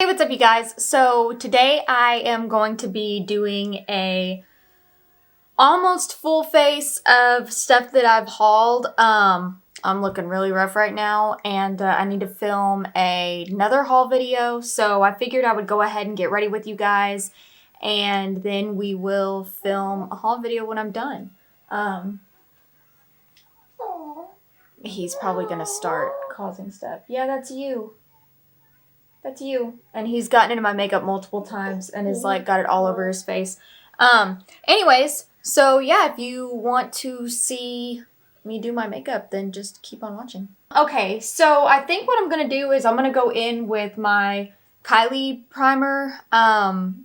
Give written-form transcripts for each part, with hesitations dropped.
Hey, what's up you guys? So today I am going to be doing a almost full face of stuff that I've hauled. I'm looking really rough right now and I need to film another haul video. So I figured I would go ahead and get ready with you guys and then we will film a haul video when I'm done. He's probably gonna start causing stuff. Yeah, that's you. That's you. And he's gotten into my makeup multiple times and has like got it all over his face. Anyways, so yeah, if you want to see me do my makeup, then just keep on watching. Okay, so I think what I'm gonna do is I'm gonna go in with my Kylie primer.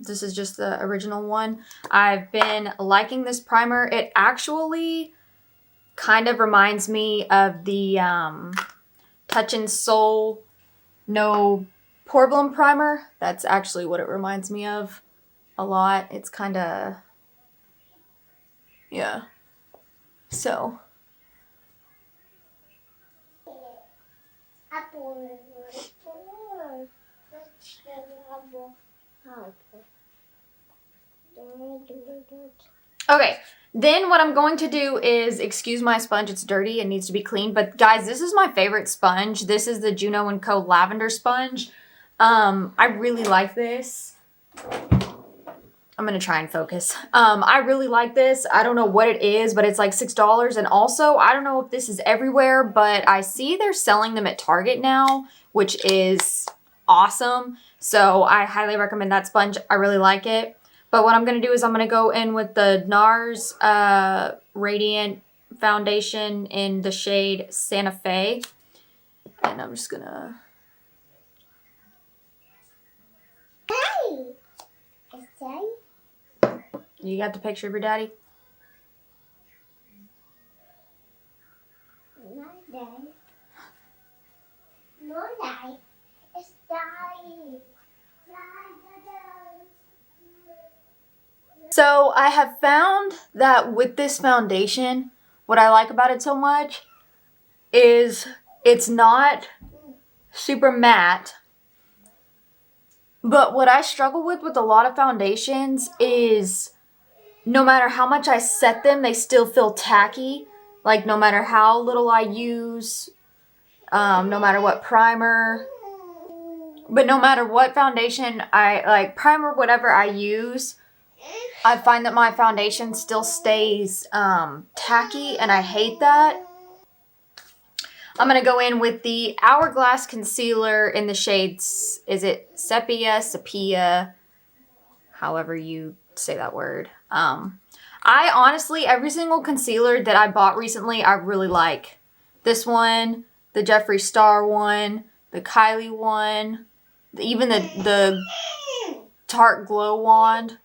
This is just the original one. I've been liking this primer. It actually kind of reminds me of the Touch in Soul No Pore primer. That's actually what it reminds me of a lot. It's kind of, yeah. So. Okay, then what I'm going to do is, excuse my sponge, it's dirty, it needs to be cleaned. But guys, this is my favorite sponge. This is the Juno & Co. Lavender Sponge. I really like this. I'm gonna try and focus. I really like this. I don't know what it is, but it's like $6. And also, I don't know if this is everywhere, but I see they're selling them at Target now, which is awesome. So I highly recommend that sponge. I really like it. But what I'm going to do is I'm going to go in with the NARS Radiant Foundation in the shade Santa Fe. And I'm just going to... You got the picture of your daddy? No, Daddy. No, Daddy. It's Daddy. So I have found that with this foundation, what I like about it so much is it's not super matte. But what I struggle with a lot of foundations is no matter how much I set them, they still feel tacky. Like no matter how little I use, no matter what primer, but no matter what foundation I like, primer, whatever I use, I find that my foundation still stays tacky, and I hate that. I'm going to go in with the Hourglass Concealer in the shades, is it Sepia, however you say that word. I honestly, every single concealer that I bought recently, I really like. This one, the Jeffree Star one, the Kylie one, even the Tarte Glow Wand.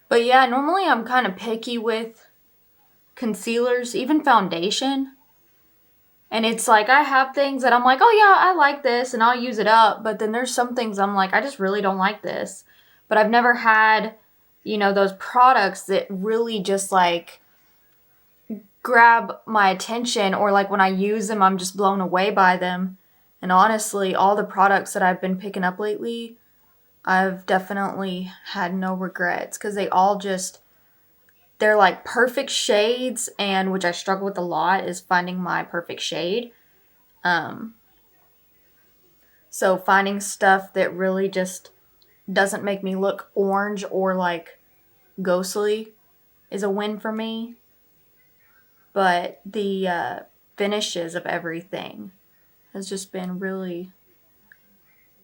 But yeah, normally I'm kind of picky with concealers, even foundation. And it's like I have things that I'm like, oh yeah, I like this and I'll use it up. But then there's some things I'm like, I just really don't like this. But I've never had, you know, those products that really just like grab my attention, or like when I use them, I'm just blown away by them. And honestly, all the products that I've been picking up lately, I've definitely had no regrets because they all just, they're like perfect shades, and which I struggle with a lot is finding my perfect shade. So finding stuff that really just doesn't make me look orange or like ghostly is a win for me. But the finishes of everything has just been really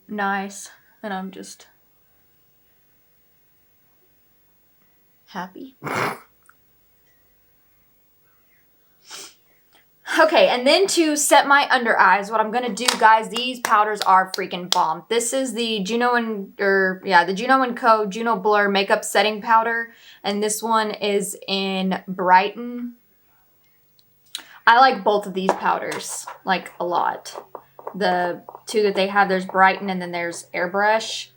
nice, and I'm just happy. Okay, and then to set my under eyes, what I'm going to do, guys, these powders are freaking bomb. This is the Juno & Co. Juno Blur Makeup Setting Powder, and this one is in Brighten. I like both of these powders, like, a lot. The two that they have, there's Brighten and then there's Airbrush.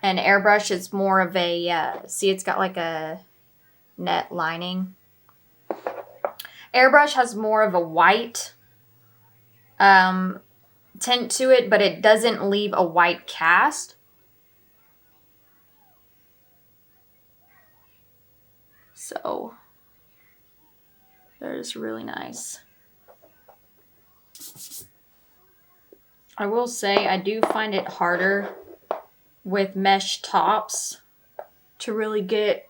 And Airbrush is more of a, see, it's got like a net lining. Airbrush has more of a white tint to it, but it doesn't leave a white cast. So that is really nice. I will say I do find it harder with mesh tops to really get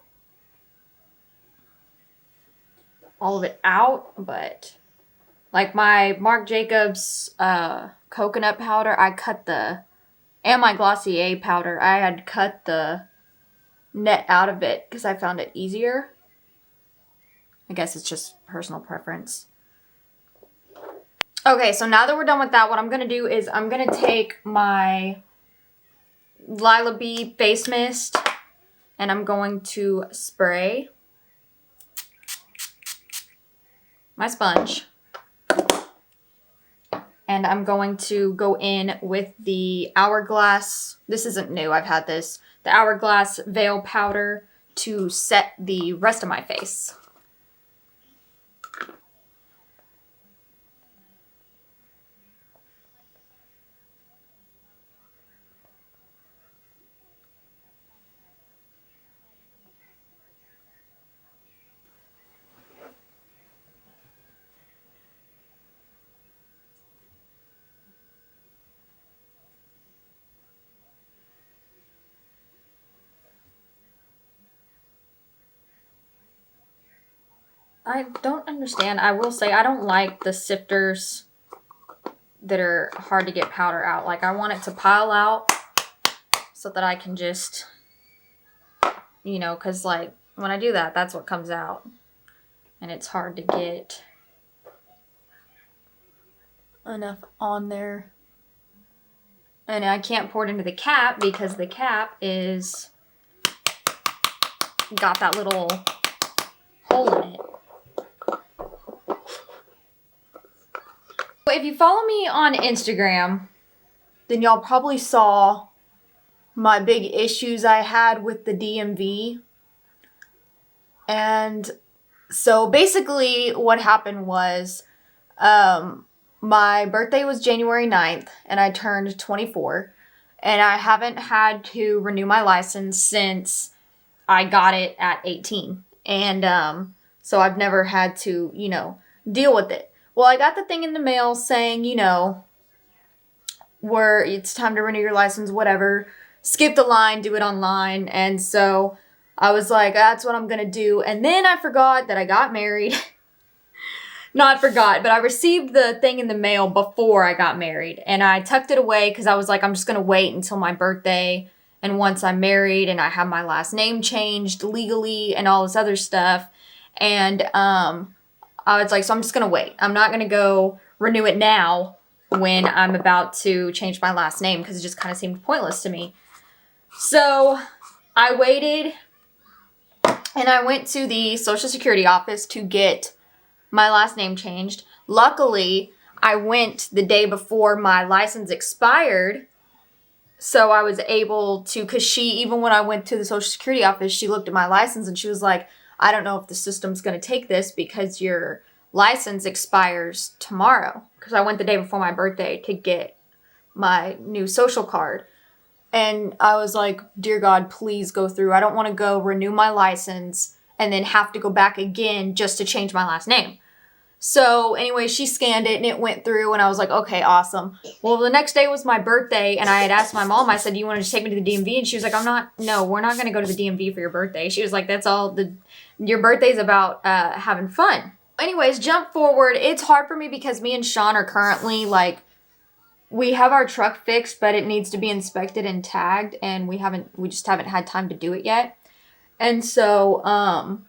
all of it out, but like my Marc Jacobs coconut powder, and my Glossier powder, I had cut the net out of it because I found it easier. I guess it's just personal preference. Okay, so now that we're done with that, what I'm going to do is I'm going to take my Lila Bee face mist and I'm going to spray my sponge. And I'm going to go in with the Hourglass. This isn't new, I've had this. The Hourglass Veil Powder to set the rest of my face. I don't understand. I will say I don't like the sifters that are hard to get powder out. Like, I want it to pile out so that I can just, you know, because like when I do that, that's what comes out. And it's hard to get enough on there. And I can't pour it into the cap because the cap is got that little hole in it. If you follow me on Instagram, then y'all probably saw my big issues I had with the DMV. And so basically what happened was my birthday was January 9th and I turned 24. And I haven't had to renew my license since I got it at 18. And so I've never had to, you know, deal with it. Well, I got the thing in the mail saying, you know, where it's time to renew your license, whatever. Skip the line, do it online. And so I was like, that's what I'm going to do. And then I forgot that I got married. Not forgot, but I received the thing in the mail before I got married. And I tucked it away because I was like, I'm just going to wait until my birthday. And once I'm married and I have my last name changed legally and all this other stuff. And I was like, so I'm just going to wait. I'm not going to go renew it now when I'm about to change my last name because it just kind of seemed pointless to me. So I waited and I went to the Social Security office to get my last name changed. Luckily, I went the day before my license expired. So I was able to, because even when I went to the Social Security office, she looked at my license and she was like, I don't know if the system's going to take this because your license expires tomorrow. Because I went the day before my birthday to get my new social card. And I was like, dear God, please go through. I don't want to go renew my license and then have to go back again just to change my last name. So anyway, she scanned it and it went through and I was like, okay, awesome. Well, the next day was my birthday and I had asked my mom, I said, do you want to just take me to the DMV? And she was like, no, we're not going to go to the DMV for your birthday. She was like, that's all, your birthday's about having fun. Anyways, jump forward. It's hard for me because me and Sean are currently like, we have our truck fixed, but it needs to be inspected and tagged and we just haven't had time to do it yet. And so,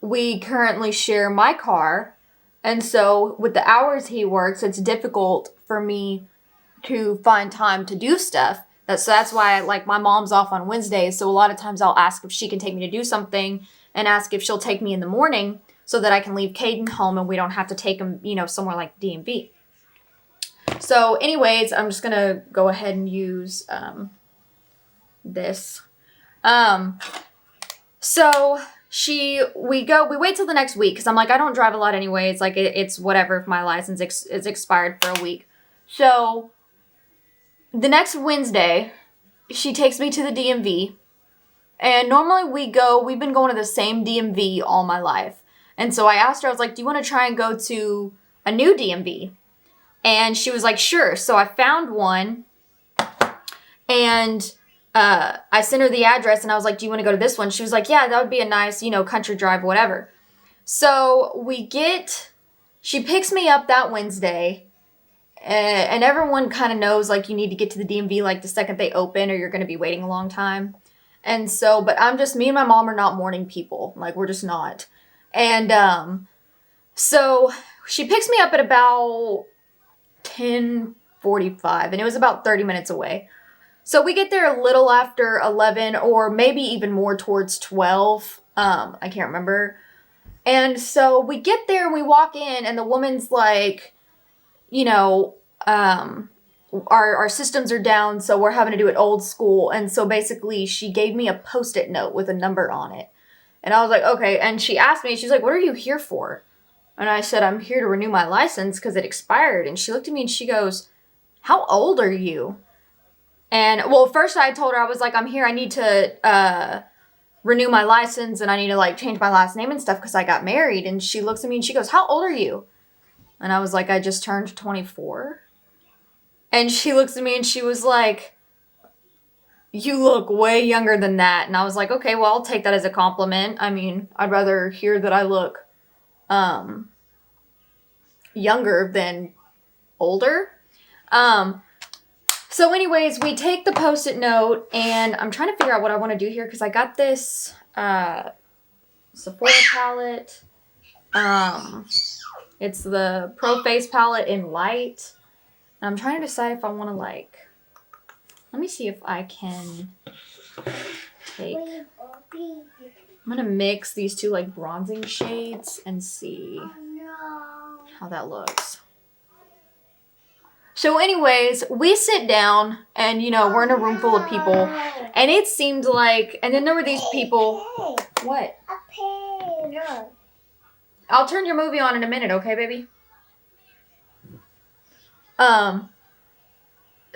we currently share my car. And so with the hours he works, it's difficult for me to find time to do stuff. That's why like my mom's off on Wednesdays. So a lot of times I'll ask if she can take me to do something and ask if she'll take me in the morning so that I can leave Caden home and we don't have to take him, you know, somewhere like DMV. So anyways, I'm just going to go ahead and use this. So we wait till the next week because I'm like, I don't drive a lot anyway. It's like, it's whatever if my license is expired for a week. So the next Wednesday, she takes me to the DMV. And normally we've been going to the same DMV all my life. And so I asked her, I was like, do you want to try and go to a new DMV? And she was like, sure. So I found one, and I sent her the address, and I was like, do you want to go to this one? She was like, yeah, that would be a nice, country drive, whatever. So she picks me up that Wednesday, and everyone kind of knows, like, you need to get to the DMV, like, the second they open, or you're going to be waiting a long time. And so, but me and my mom are not morning people. Like, we're just not. And so she picks me up at about 10:45, and it was about 30 minutes away. So we get there a little after 11, or maybe even more towards 12. I can't remember. And so we get there and we walk in, and the woman's like, our systems are down, so we're having to do it old school. And so basically she gave me a Post-it note with a number on it. And I was like, okay. And she asked me, she's like, what are you here for? And I said, I'm here to renew my license because it expired. And she looked at me and she goes, how old are you? And, well, first I told her, I was like, I'm here, I need to renew my license, and I need to, like, change my last name and stuff because I got married. And she looks at me and she goes, how old are you? And I was like, I just turned 24. And she looks at me and she was like, you look way younger than that. And I was like, okay, well, I'll take that as a compliment. I mean, I'd rather hear that I look younger than older. So anyways, we take the Post-it note, and I'm trying to figure out what I want to do here because I got this Sephora palette. It's the Pro Face palette in light. And I'm trying to decide if I want to, like, let me see if I can take, I'm going to mix these two, like, bronzing shades and see how that looks. So anyways, we sit down, and, we're in a room full of people, and it seemed like, and then there were these people, what? I'll turn your movie on in a minute, okay, baby?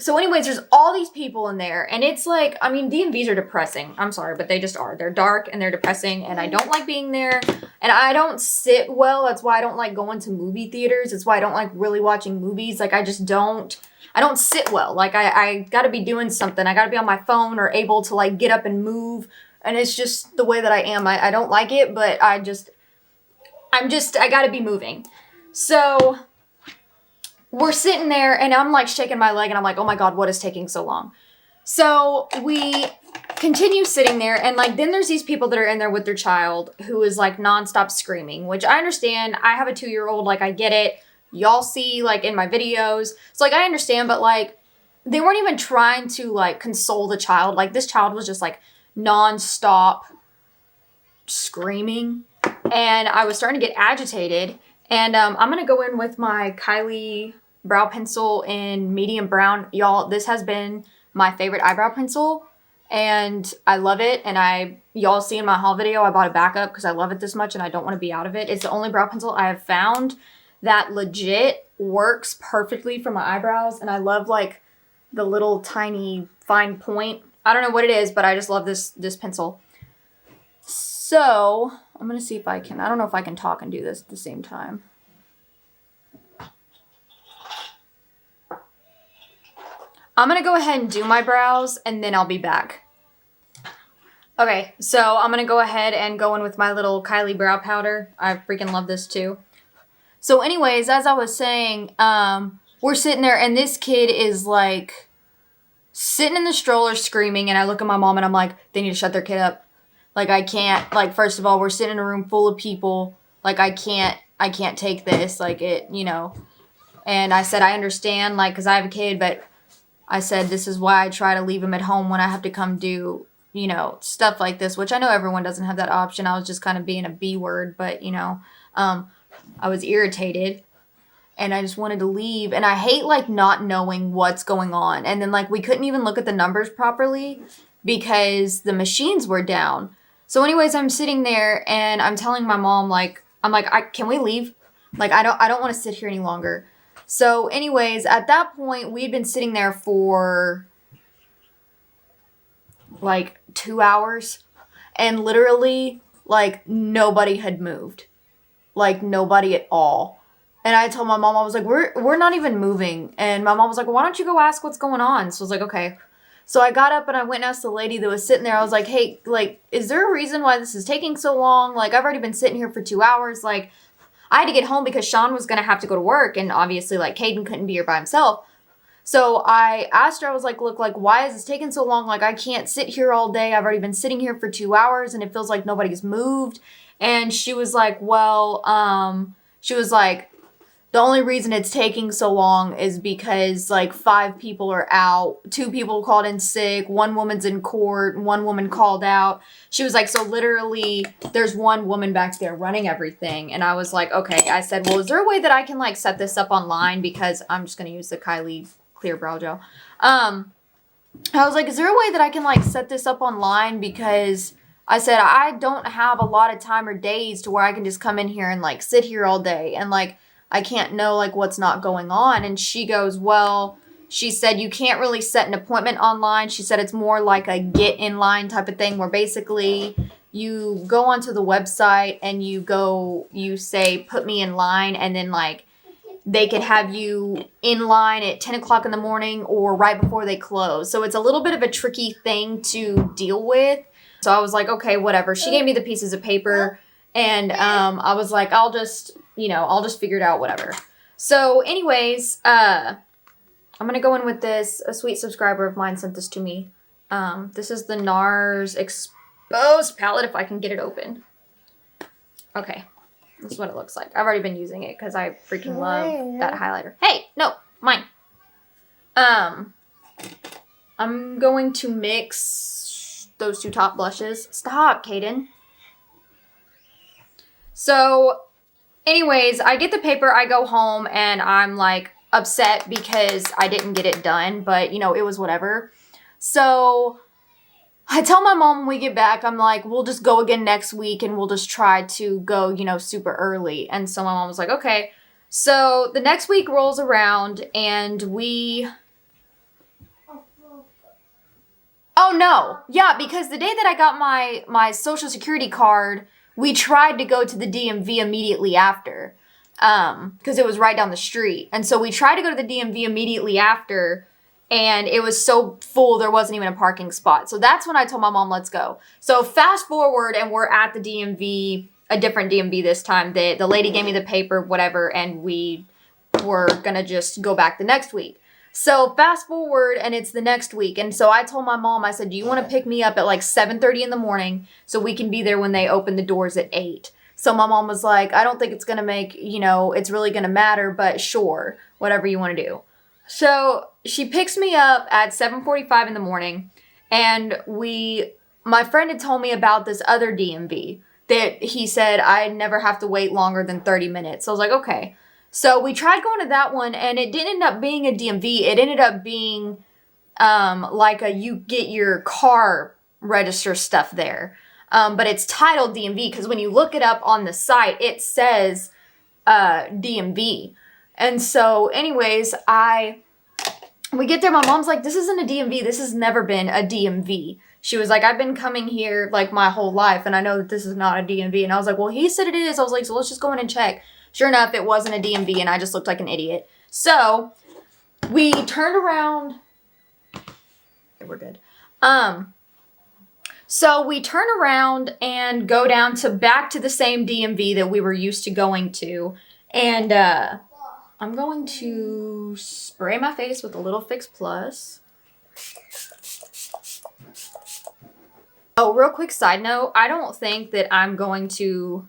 So anyways, there's all these people in there, and it's like, I mean, DMVs are depressing. I'm sorry, but they just are. They're dark, and they're depressing, and I don't like being there, and I don't sit well. That's why I don't like going to movie theaters. It's why I don't like really watching movies. Like, I don't sit well. Like, I gotta be doing something. I gotta be on my phone or able to, like, get up and move, and it's just the way that I am. I don't like it, but I gotta be moving. So we're sitting there, and I'm, like, shaking my leg, and I'm like, oh my God, what is taking so long? So we continue sitting there, and, like, then there's these people that are in there with their child who is, like, nonstop screaming, which I understand. I have a 2-year-old, like, I get it. Y'all see, like, in my videos. So, like, I understand, but, like, they weren't even trying to, like, console the child. Like, this child was just, like, nonstop screaming, and I was starting to get agitated. And I'm going to go in with my Kylie brow pencil in medium brown. Y'all, this has been my favorite eyebrow pencil, and I love it. And y'all see in my haul video, I bought a backup because I love it this much and I don't want to be out of it. It's the only brow pencil I have found that legit works perfectly for my eyebrows. And I love, like, the little tiny fine point. I don't know what it is, but I just love this pencil. So I'm going to see if I don't know if I can talk and do this at the same time. I'm going to go ahead and do my brows, and then I'll be back. Okay, so I'm going to go ahead and go in with my little Kylie brow powder. I freaking love this too. So anyways, as I was saying, we're sitting there, and this kid is, like, sitting in the stroller screaming, and I look at my mom, and I'm like, they need to shut their kid up. Like, I can't, like, first of all, we're sitting in a room full of people. Like, I can't take this. Like, and I said, I understand, like, because I have a kid, but I said, this is why I try to leave him at home when I have to come do, stuff like this, which I know everyone doesn't have that option. I was just kind of being a B word, but, I was irritated, and I just wanted to leave. And I hate, like, not knowing what's going on. And then, like, we couldn't even look at the numbers properly because the machines were down. So anyways, I'm sitting there, and I'm telling my mom, like, can we leave? Like, I don't want to sit here any longer. So anyways, at that point, we'd been sitting there for like 2 hours, and literally like nobody had moved. Like nobody at all. And I told my mom, I was like, we're not even moving. And my mom was like, well, why don't you go ask what's going on? So I was like, okay. So I got up and I went and asked the lady that was sitting there. I was like, hey, like, is there a reason why this is taking so long? Like, I've already been sitting here for 2 hours. Like, I had to get home because Sean was going to have to go to work. And obviously, like, Caden couldn't be here by himself. So I asked her, I was like, look, like, why is this taking so long? Like, I can't sit here all day. I've already been sitting here for 2 hours and it feels like nobody's moved. And she was like, well, the only reason it's taking so long is because like 5 people are out, 2 people called in sick, 1 woman's in court, 1 woman called out. She was like, so literally there's 1 woman back there running everything. And I was like, okay. I said, well, is there a way that I can like set this up online? Because I'm just going to use the Kylie Clear Brow Gel. I was like, is there a way that I can like set this up online? Because I said, I don't have a lot of time or days to where I can just come in here and like sit here all day. And like, I can't know like what's not going on. And she goes, well, she said, you can't really set an appointment online. She said, it's more like a get in line type of thing where basically you go onto the website and you say, put me in line. And then like they could have you in line at 10 o'clock in the morning or right before they close. So it's a little bit of a tricky thing to deal with. So I was like, okay, whatever. She gave me the pieces of paper and I was like, I'll just figure it out, whatever. So anyways, I'm going to go in with this. A sweet subscriber of mine sent this to me. This is the NARS Exposed palette, if I can get it open. Okay. This is what it looks like. I've already been using it because I freaking love that highlighter. Hey, no, mine. I'm going to mix those 2 top blushes. Stop, Caden. So, anyways, I get the paper, I go home, and I'm, like, upset because I didn't get it done. But, you know, it was whatever. So, I tell my mom when we get back, I'm like, we'll just go again next week, and we'll just try to go, you know, super early. And so my mom was like, okay. So, the next week rolls around, and we... Oh, no. Yeah, because the day that I got my Social Security card, we tried to go to the DMV immediately after, because it was right down the street. And so we tried to go to the DMV immediately after, and it was so full there wasn't even a parking spot. So that's when I told my mom, let's go. So fast forward, and we're at the DMV, a different DMV this time. The lady gave me the paper, whatever, and we were going to just go back the next week. So fast forward, and it's the next week. And so I told my mom, I said, do you want to pick me up at like 7:30 in the morning so we can be there when they open the doors at 8? So my mom was like, I don't think it's going to make, you know, it's really going to matter, but sure, whatever you want to do. So she picks me up at 7:45 in the morning, and my friend had told me about this other DMV that he said I never have to wait longer than 30 minutes. So I was like, okay. So we tried going to that one, and it didn't end up being a DMV. It ended up being like you get your car register stuff there. But it's titled DMV because when you look it up on the site, it says DMV. And so anyways, we get there. My mom's like, this isn't a DMV. This has never been a DMV. She was like, I've been coming here like my whole life, and I know that this is not a DMV. And I was like, well, he said it is. I was like, so let's just go in and check. Sure enough, it wasn't a DMV, and I just looked like an idiot. So we turned around. Okay, we're good. So we turn around and go down to back to the same DMV that we were used to going to. And I'm going to spray my face with a little Fix Plus. Oh, real quick side note. I don't think that I'm going to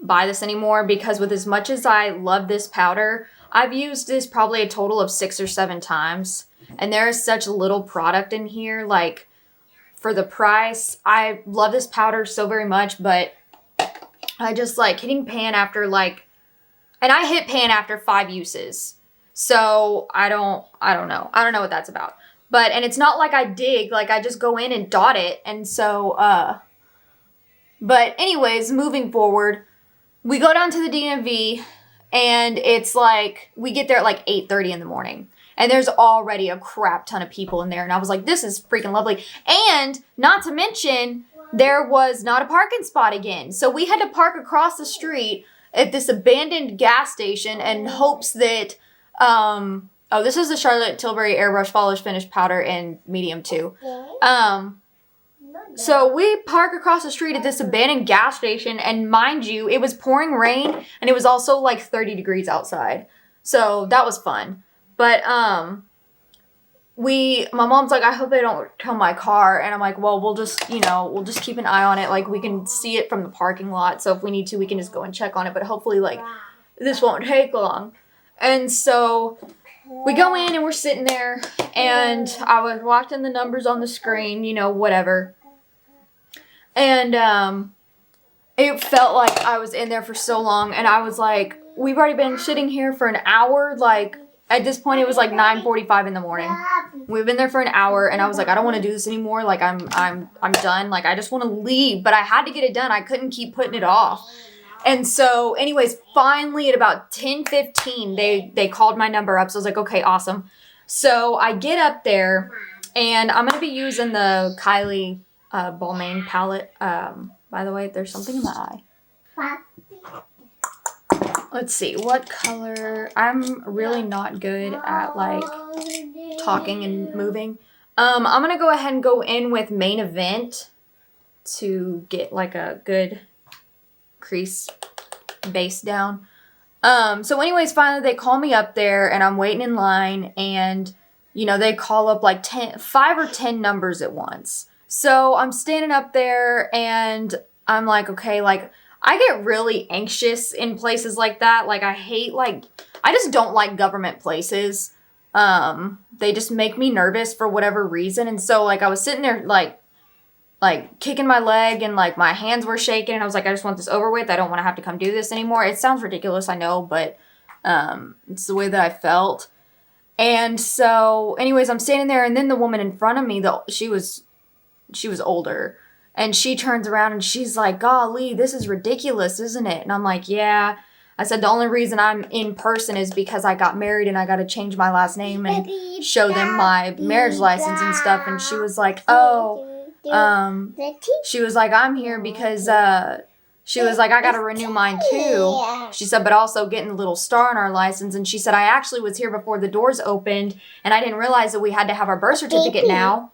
buy this anymore because with as much as I love this powder, I've used this probably a total of 6 or 7 times. And there is such little product in here. Like, for the price, I love this powder so very much, but I just like hitting pan after like, and I hit pan after 5 uses. So I don't know. I don't know what that's about. But, and it's not like I dig, like I just go in and dot it. And so, but anyways, moving forward, we go down to the DMV and it's like we get there at like 8:30 in the morning. And there's already a crap ton of people in there. And I was like, this is freaking lovely. And not to mention, there was not a parking spot again. So we had to park across the street at this abandoned gas station in hopes that, this is the Charlotte Tilbury Airbrush Polish Finish Powder in medium 2. So we park across the street at this abandoned gas station. And mind you, it was pouring rain. And it was also like 30 degrees outside. So that was fun. But my mom's like, I hope they don't tow my car. And I'm like, well, we'll just keep an eye on it. Like, we can see it from the parking lot. So if we need to, we can just go and check on it. But hopefully, like, this won't take long. And so we go in and we're sitting there. And I was watching the numbers on the screen, whatever. And it felt like I was in there for so long. And I was like, we've already been sitting here for an hour. Like, at this point, it was like 9:45 in the morning. We've been there for an hour, and I was like, I don't want to do this anymore. Like, I'm done. Like, I just want to leave. But I had to get it done. I couldn't keep putting it off. And so, anyways, finally at about 10:15, they called my number up. So I was like, okay, awesome. So I get up there, and I'm going to be using the Kylie Balmain palette. By the way, there's something in my eye. Let's see, what color? I'm really not good at, like, talking and moving. I'm going to go ahead and go in with Main Event to get, like, a good crease base down. So anyways, finally, they call me up there, and I'm waiting in line, and, they call up, like, 5 or 10 numbers at once. So I'm standing up there, and I'm like, okay, like, I get really anxious in places like that. Like, I just don't like government places. They just make me nervous for whatever reason. And so, like, I was sitting there, like kicking my leg, and, like, my hands were shaking. And I was like, I just want this over with. I don't want to have to come do this anymore. It sounds ridiculous, I know, but it's the way that I felt. And so, anyways, I'm standing there, and then the woman in front of me, she was older. And she turns around and she's like, golly, this is ridiculous, isn't it? And I'm like, yeah. I said, the only reason I'm in person is because I got married and I got to change my last name and show them my marriage license and stuff. And she was like, she was like, I'm here because, she was like, I got to renew mine too. She said, but also getting a little star on our license. And she said, I actually was here before the doors opened and I didn't realize that we had to have our birth certificate now.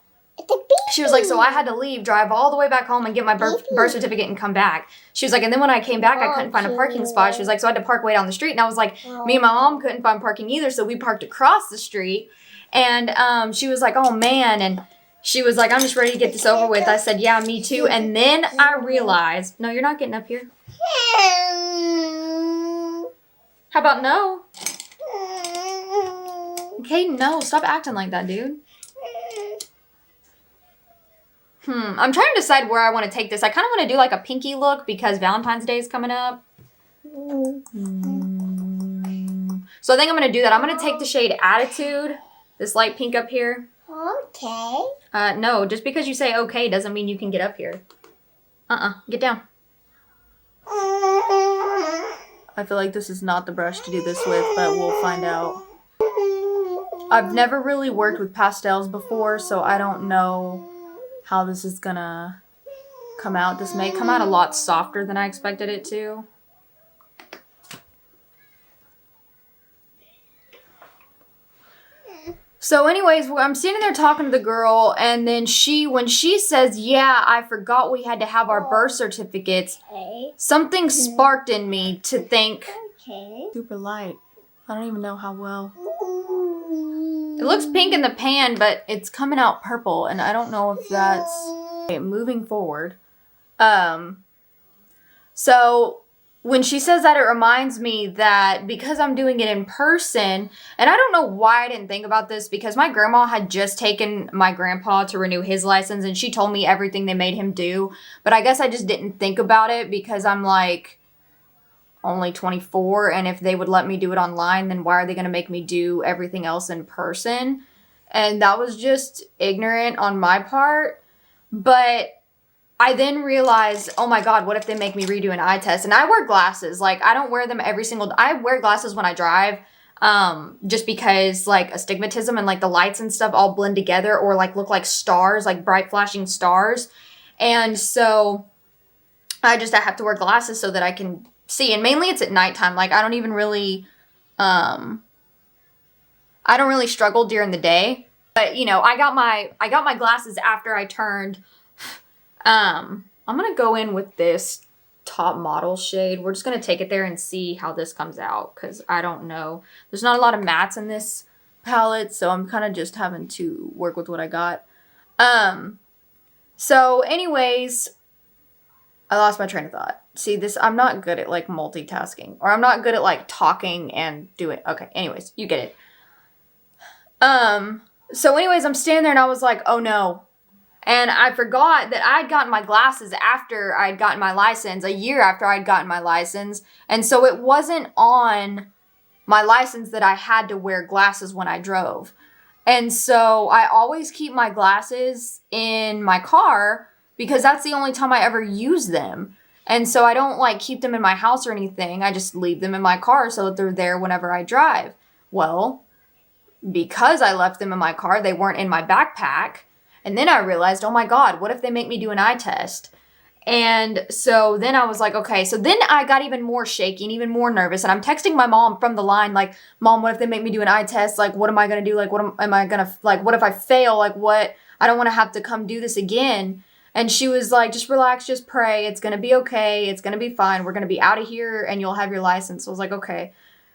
She was like, so I had to leave, drive all the way back home and get my birth certificate and come back. She was like, and then when I came back, I couldn't find a parking spot. She was like, so I had to park way down the street. And I was like, me and my mom couldn't find parking either. So we parked across the street. And she was like, oh, man. And she was like, I'm just ready to get this over with. I said, yeah, me too. And then I realized, no, you're not getting up here. How about no? Okay, no, stop acting like that, dude. I'm trying to decide where I want to take this. I kind of want to do like a pinky look because Valentine's Day is coming up. So I think I'm going to do that. I'm going to take the shade Attitude, this light pink up here. Okay. No, just because you say okay doesn't mean you can get up here. Get down. I feel like this is not the brush to do this with, but we'll find out. I've never really worked with pastels before, so I don't know how this is gonna come out. This may come out a lot softer than I expected it to. So anyways, I'm standing there talking to the girl, and then when she says, yeah, I forgot we had to have our birth certificates, something sparked in me to think, super light. I don't even know how well. It looks pink in the pan, but it's coming out purple, and I don't know if that's... Okay, moving forward. So when she says that, it reminds me that because I'm doing it in person, and I don't know why I didn't think about this, because my grandma had just taken my grandpa to renew his license, and she told me everything they made him do, but I guess I just didn't think about it because I'm like only 24, and if they would let me do it online, then why are they going to make me do everything else in person? And that was just ignorant on my part. But I then realized, oh my God, what if they make me redo an eye test? And I wear glasses. Like, I don't wear them every single, I wear glasses when I drive, just because like astigmatism and like the lights and stuff all blend together or like look like stars, like bright flashing stars. And so I have to wear glasses so that I can see. And mainly it's at nighttime. Like, I don't really struggle during the day. But, you know, I got my glasses after I turned. I'm going to go in with this top model shade. We're just going to take it there and see how this comes out, because I don't know. There's not a lot of mattes in this palette, so I'm kind of just having to work with what I got. So anyways, I lost my train of thought. See, this, I'm not good at like multitasking, or I'm not good at like talking and doing. Okay, anyways, you get it. So anyways, I'm standing there and I was like, oh no. And I forgot that I'd gotten my glasses after I'd gotten my license, a year after I'd gotten my license. And so it wasn't on my license that I had to wear glasses when I drove. And so I always keep my glasses in my car because that's the only time I ever use them. And so I don't like keep them in my house or anything. I just leave them in my car so that they're there whenever I drive. Well, because I left them in my car, they weren't in my backpack. And then I realized, oh my God, what if they make me do an eye test? And so then I was like, okay. So then I got even more shaky and even more nervous. And I'm texting my mom from the line, like, Mom, what if they make me do an eye test? Like, what am I going to do? Like, what am I going to, like, what if I fail? Like, what? I don't want to have to come do this again. And she was like, just relax, just pray. It's going to be okay. It's going to be fine. We're going to be out of here and you'll have your license. So I was like, okay.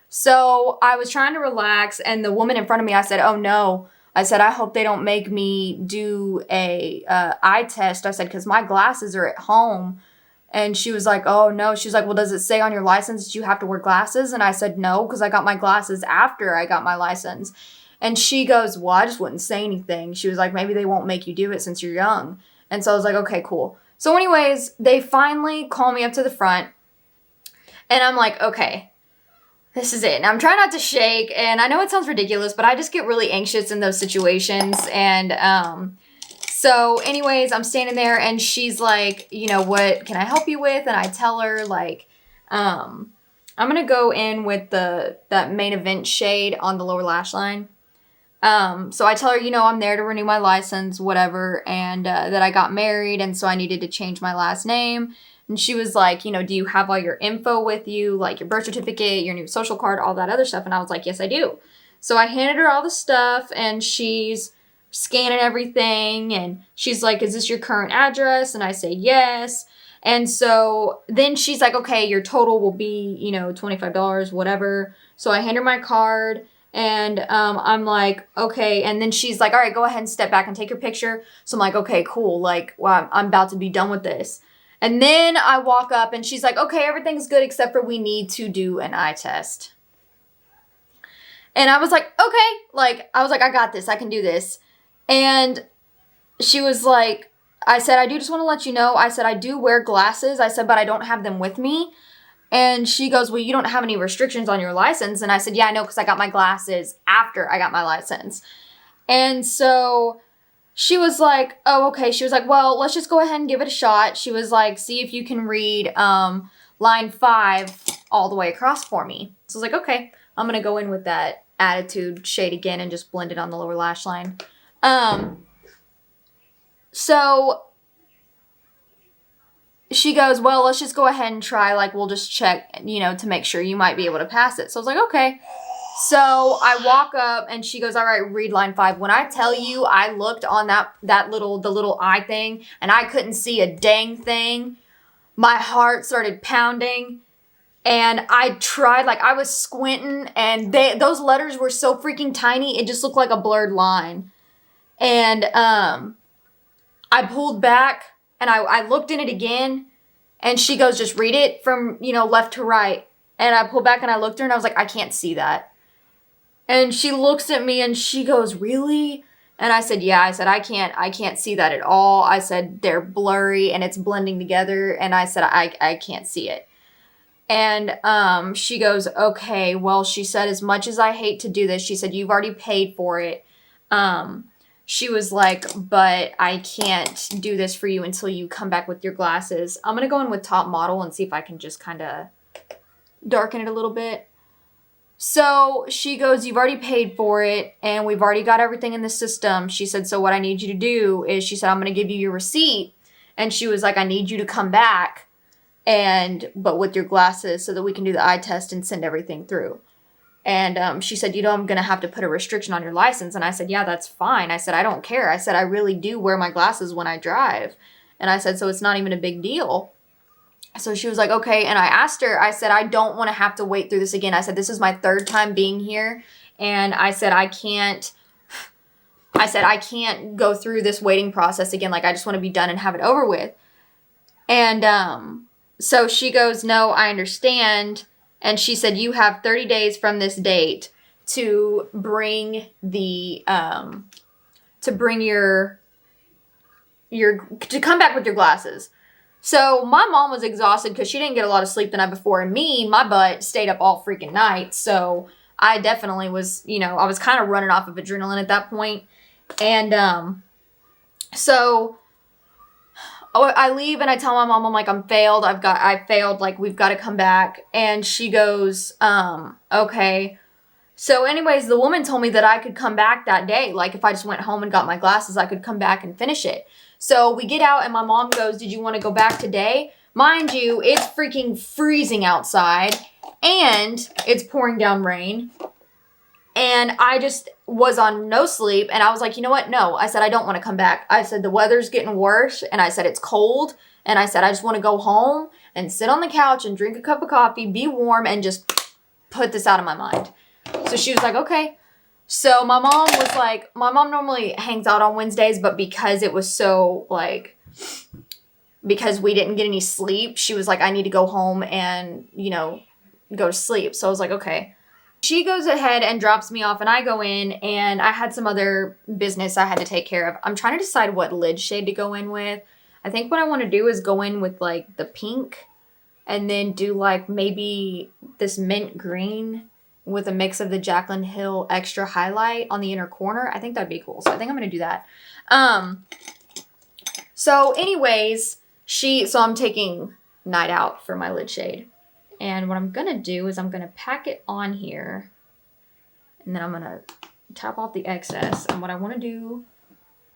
So I was trying to relax. And the woman in front of me, I said, oh no. I said, I hope they don't make me do a eye test. I said, because my glasses are at home. And she was like, oh, no. She's like, well, does it say on your license that you have to wear glasses? And I said, no, because I got my glasses after I got my license. And she goes, well, I just wouldn't say anything. She was like, maybe they won't make you do it since you're young. And so I was like, okay, cool. So anyways, they finally call me up to the front. And I'm like, okay. This is it. And I'm trying not to shake. And I know it sounds ridiculous, but I just get really anxious in those situations. And so anyways, I'm standing there and she's like, you know, what can I help you with? And I tell her like, I'm going to go in with that main event shade on the lower lash line. So I tell her, you know, I'm there to renew my license, whatever. And that I got married. And so I needed to change my last name. And she was like, you know, do you have all your info with you, like your birth certificate, your new social card, all that other stuff? And I was like, yes, I do. So I handed her all the stuff and she's scanning everything. And she's like, is this your current address? And I say, yes. And so then she's like, okay, your total will be, you know, $25, whatever. So I hand her my card and I'm like, okay. And then she's like, all right, go ahead and step back and take your picture. So I'm like, okay, cool. Like, well, I'm about to be done with this. And then I walk up and she's like, okay, everything's good except for we need to do an eye test. And I was like, okay. I got this. I can do this. And she was like, I said, I do just want to let you know. I said, I do wear glasses. I said, but I don't have them with me. And she goes, well, you don't have any restrictions on your license. And I said, yeah, I know, because I got my glasses after I got my license. And so she was like, oh, okay. She was like, well, let's just go ahead and give it a shot. She was like, see if you can read line 5 all the way across for me. So I was like, okay, I'm going to go in with that attitude shade again and just blend it on the lower lash line. So she goes, well, let's just go ahead and try. Like, we'll just check, you know, to make sure you might be able to pass it. So I was like, okay. So I walk up and she goes, all right, read line 5. When I tell you, I looked on the little eye thing and I couldn't see a dang thing. My heart started pounding and I tried, like I was squinting and those letters were so freaking tiny. It just looked like a blurred line. And, I pulled back and I looked in it again and she goes, just read it from, you know, left to right. And I pulled back and I looked at her and I was like, I can't see that. And she looks at me and she goes, really? And I said, yeah. I said, I can't see that at all. I said, they're blurry and it's blending together. And I said, I can't see it. And she goes, okay, well, she said, as much as I hate to do this, she said, you've already paid for it. she was like, but I can't do this for you until you come back with your glasses. I'm going to go in with top model and see if I can just kind of darken it a little bit. So she goes, you've already paid for it and we've already got everything in the system. She said, so what I need you to do is, she said, I'm going to give you your receipt. And she was like, I need you to come back but with your glasses so that we can do the eye test and send everything through. And she said, I'm going to have to put a restriction on your license. And I said, yeah, that's fine. I said, I don't care. I said, I really do wear my glasses when I drive. And I said, so it's not even a big deal. So she was like, okay. And I asked her, I said, I don't want to have to wait through this again. I said, this is my third time being here. And I said, I can't go through this waiting process again. Like, I just want to be done and have it over with. And so she goes, no, I understand. And she said, you have 30 days from this date to bring to come back with your glasses. So my mom was exhausted because she didn't get a lot of sleep the night before. And my butt stayed up all freaking night. So I definitely was, I was kind of running off of adrenaline at that point. And so I leave and I tell my mom, I'm like, I failed, like, we've got to come back. And she goes, okay. So anyways, the woman told me that I could come back that day. Like, if I just went home and got my glasses, I could come back and finish it. So we get out and my mom goes, did you want to go back today? Mind you, it's freaking freezing outside and it's pouring down rain. And I just was on no sleep. And I was like, you know what? No. I said, I don't want to come back. I said, the weather's getting worse. And I said, it's cold. And I said, I just want to go home and sit on the couch and drink a cup of coffee, be warm, and just put this out of my mind. So she was like, okay. So my mom normally hangs out on Wednesdays, but because it was so, like, because we didn't get any sleep, she was like, I need to go home and, go to sleep. So I was like, okay. She goes ahead and drops me off and I go in and I had some other business I had to take care of. I'm trying to decide what lid shade to go in with. I think what I want to do is go in with, like, the pink and then do, like, maybe this mint green with a mix of the Jaclyn Hill extra highlight on the inner corner. I think that'd be cool. So I think I'm going to do that. So anyways, so I'm taking Night Out for my lid shade. And what I'm going to do is I'm going to pack it on here. And then I'm going to tap off the excess. And what I want to do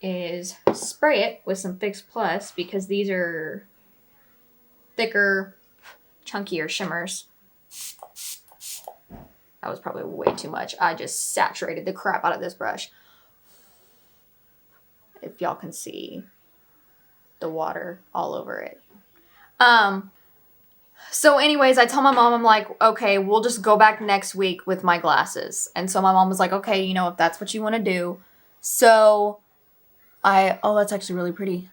is spray it with some Fix Plus because these are thicker, chunkier shimmers. That was probably way too much. I just saturated the crap out of this brush. If y'all can see the water all over it. So anyways, I tell my mom, I'm like, okay, we'll just go back next week with my glasses. And so my mom was like, okay, if that's what you want to do. So oh, that's actually really pretty.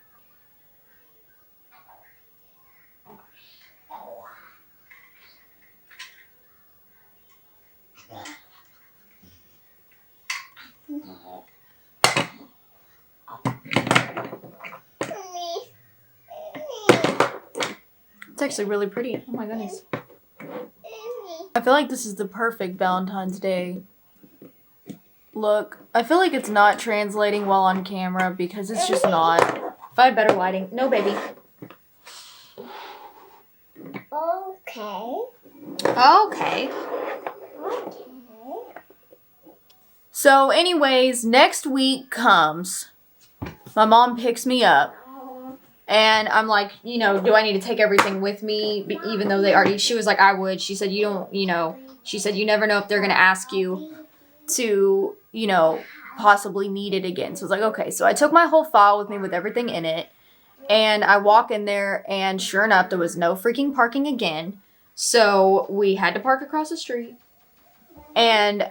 It's actually really pretty. Oh my goodness. I feel like this is the perfect Valentine's Day look. I feel like it's not translating well on camera because it's just not. If I had better lighting. No, baby. Okay. Okay. So anyways, next week comes. My mom picks me up. And I'm like, do I need to take everything with me? Even though she was like, I would. She said, she said, you never know if they're going to ask you to, possibly need it again. So I was like, okay. So I took my whole file with me with everything in it. And I walk in there and sure enough, there was no freaking parking again. So we had to park across the street. And,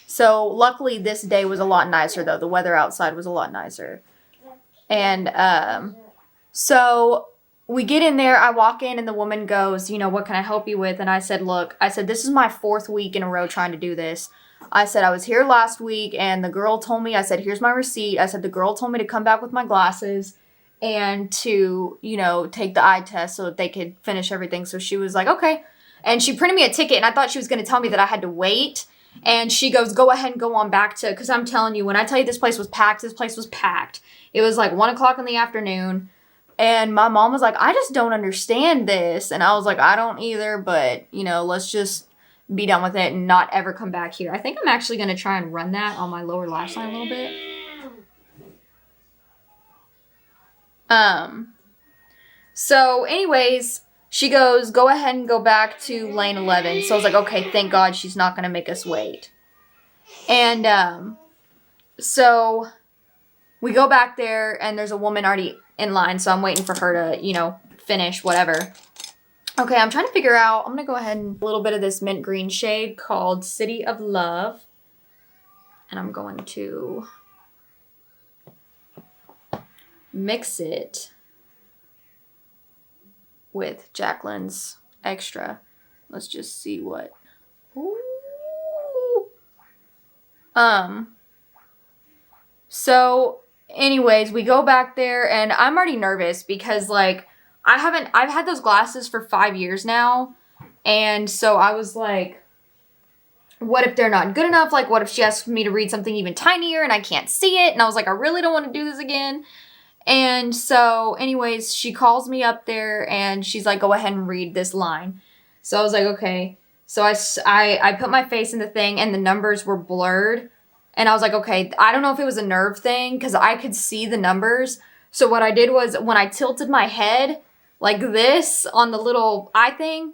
so luckily this day was a lot nicer though. The weather outside was a lot nicer. And so we get in there, I walk in and the woman goes, what can I help you with? And I said, look, this is my 4th week in a row trying to do this. I said, I was here last week and the girl told me, I said, here's my receipt. I said, the girl told me to come back with my glasses and to, take the eye test so that they could finish everything. So she was like, okay. And she printed me a ticket and I thought she was going to tell me that I had to wait. And she goes, go ahead and go on back to, because I'm telling you, when I tell you this place was packed, this place was packed. It was like 1 o'clock in the afternoon. And my mom was like, I just don't understand this. And I was like, I don't either, but, you know, let's just be done with it and not ever come back here. I think I'm actually going to try and run that on my lower lash line a little bit. So anyways, she goes, go ahead and go back to lane 11. So I was like, okay, thank God she's not going to make us wait. And, so we go back there and there's a woman already in line. So I'm waiting for her to, you know, finish whatever. Okay, I'm trying to figure out, I'm going to go ahead and a little bit of this mint green shade called City of Love. And I'm going to mix it with Jacqueline's Extra. Let's just see what. Ooh. So anyways, we go back there and I'm already nervous because like I've had those glasses for 5 years now. And so I was like, what if they're not good enough? Like, what if she asks me to read something even tinier and I can't see it? And I was like, I really don't want to do this again. And so anyways, she calls me up there and she's like, go ahead and read this line. So I was like, okay. So I put my face in the thing and the numbers were blurred. And I was like, okay, I don't know if it was a nerve thing because I could see the numbers. So what I did was when I tilted my head like this on the little eye thing,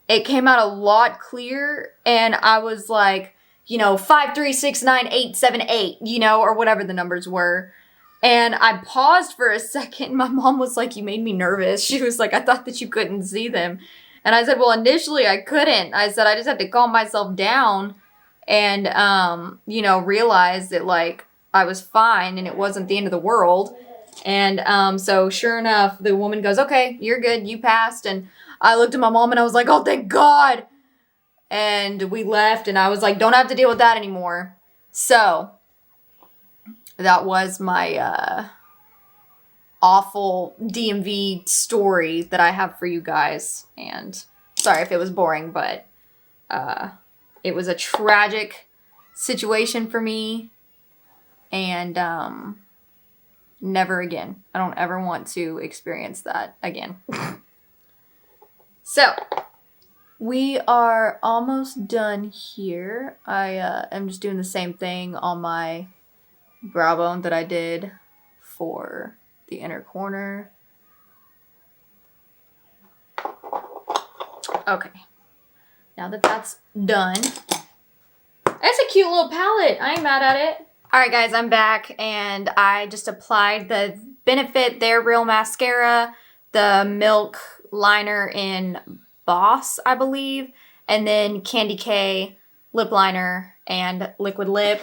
it came out a lot clearer. And I was like, you know, 5, 3, 6, 9, 8, 7, 8, you know, or whatever the numbers were. And I paused for a second. My mom was like, you made me nervous. She was like, I thought that you couldn't see them. And I said, well, initially I couldn't. I said, I just had to calm myself down and, you know, realize that like I was fine and it wasn't the end of the world. And so sure enough, the woman goes, okay, you're good. You passed. And I looked at my mom and I was like, oh, thank God. And we left and I was like, don't have to deal with that anymore. So that was my awful DMV story that I have for you guys. And sorry if it was boring, but it was a tragic situation for me. And never again. I don't ever want to experience that again. So we are almost done here. I am just doing the same thing on my brow bone that I did for the inner corner. Okay. Now that that's done. It's a cute little palette. I ain't mad at it. Alright guys, I'm back and I just applied the Benefit They're Real Mascara, the Milk Liner in Boss, I believe, and then Candy K Lip Liner and Liquid Lip,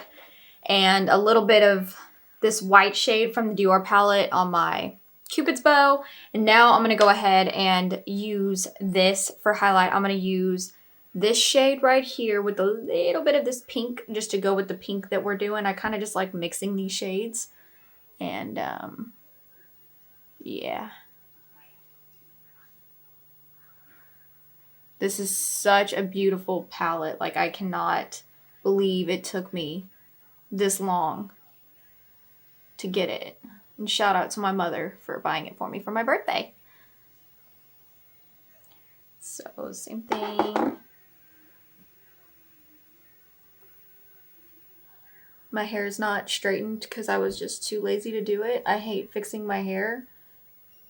and a little bit of this white shade from the Dior palette on my Cupid's bow. And now I'm going to go ahead and use this for highlight. I'm going to use this shade right here with a little bit of this pink just to go with the pink that we're doing. I kind of just like mixing these shades. And yeah. This is such a beautiful palette. Like I cannot believe it took me this long to get it. And shout out to my mother for buying it for me for my birthday. So same thing. My hair is not straightened because I was just too lazy to do it. I hate fixing my hair.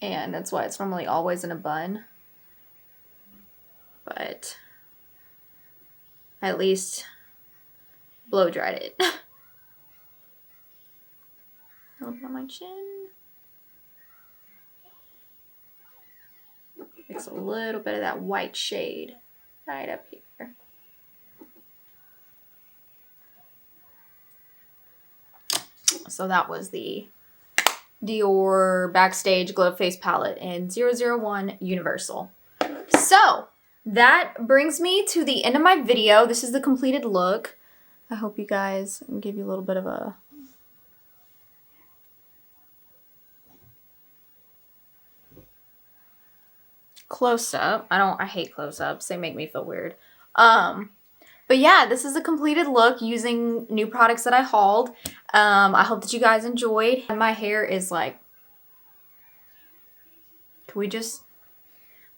And that's why it's normally always in a bun. But I at least blow dried it. A little bit on my chin. Mix a little bit of that white shade right up here. So that was the Dior Backstage Glow Face Palette in 001 Universal. So that brings me to the end of my video. This is the completed look. I hope you guys give you a little bit of a close up. I hate close ups. They make me feel weird. But yeah, this is a completed look using new products that I hauled. I hope that you guys enjoyed. And my hair is like, can we just,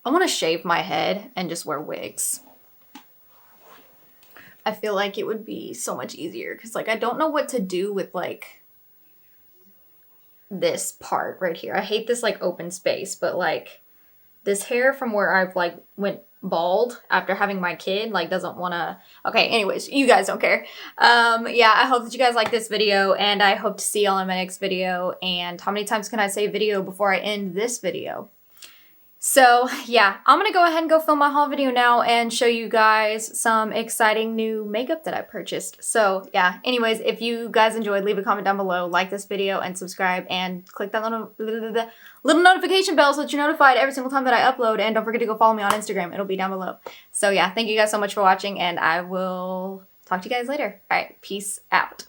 I want to shave my head and just wear wigs. I feel like it would be so much easier because like I don't know what to do with like this part right here. I hate this like open space, but like this hair from where I've like went bald after having my kid like doesn't want to. Okay, anyways, you guys don't care. Yeah, I hope that you guys like this video, and I hope to see y'all in my next video. And how many times can I say video before I end this video? So yeah, I'm gonna go ahead and go film my haul video now and show you guys some exciting new makeup that I purchased. So yeah, anyways, if you guys enjoyed, leave a comment down below, like this video, and subscribe, and click that little notification bell so that you're notified every single time that I upload. And don't forget to go follow me on Instagram. It'll be down below. So yeah, thank you guys so much for watching, and I will talk to you guys later. All right, peace out.